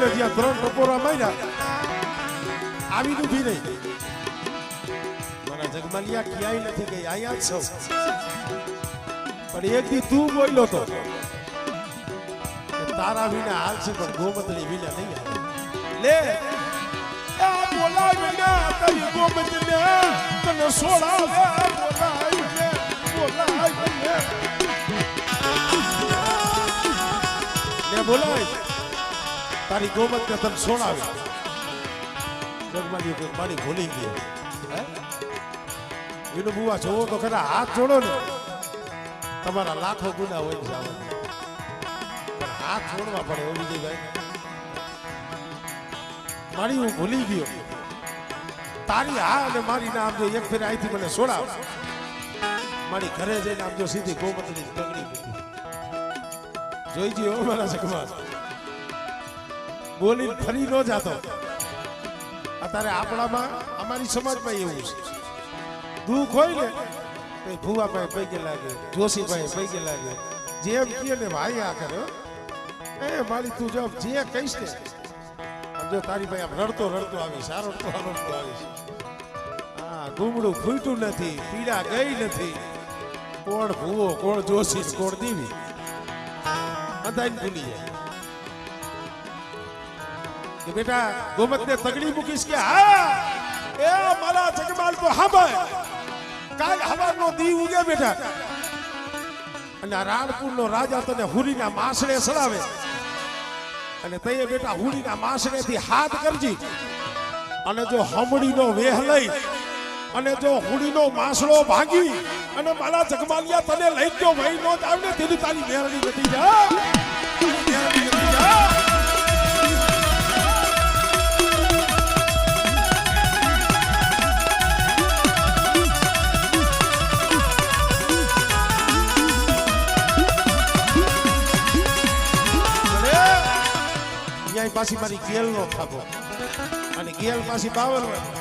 ને જ્યાં 3 ટપોરા માર્યા આવી ઊભી રહી મારા જગમાલિયા ક્યાંય નથી ગઈ અહીંયા જ સૌ પણ એક દી તું બોલ્યો તો તારા વિના હાલશે પણ ગોમતળી વિના નહીં હાલે લે આ બોલાય વિના તારી ગોમતને તને સોડાવે બોલાય વિના ને બોલાય તારી ગોમતને તને સોડાવે જગમાલી મારી ભૂલી ગઈ હે વિનુ બુવા જોવો તો ખરા હાથ જોડો ને તમારા લાખો ગુના હોય જાવ હાથ છોડવા પડે ઓ વિજયભાઈ મારી હું ભૂલી ગયો તારી હા અને મારી નામ જો એક ફેર અહીંથી મને છોડાવ મારી ઘરે જઈને આમ જો સીધી ગોમતની પગડી મૂકી જોઈ ગયો મારા જગમાં બોલી ફરી ન જાતો અત્યારે આપણામાં અમારી સમાજમાં એવું છે દુઃખ હોય ને તો ભુવાભાઈ પૈકે લાગે જોશીભાઈ પૈકે લાગે જેમ કહે ને ભાઈ આ કર્યો એ મારી તું જો જે કહીશ ને જો તારી ભાઈ આમ રડતો રડતો આવીશ આ રડતો આવીશ હા ગુમડું ફૂટ્યું નથી પીડા ગઈ નથી કોણ ભૂવો કોણ જોશી કોણ દેવી અંધાઈને ભૂલી જાય કે બેટા ગોમતને તગડી મૂકીશ કે હા એ મારા જગમાલ તો હાંભળ કાલ હવારનો દી ઉગે બેટા અને આ રાણપુરનો રાજા તને હુરીના માસડે સડાવે અને તઈએ બેટા હુરીના માસડેથી હાથ કરજી અને જો હમડીનો વેહ લઈ અને જો હુડીનો માસડો ભાગી અને મારા જગમાલિયા તને લઈ ગયો ભાઈ નો જ આવને તેની તારી મેરડી નથી જા પાછી મારી ગેલ નો થાકો અને ગેલ પાછી 52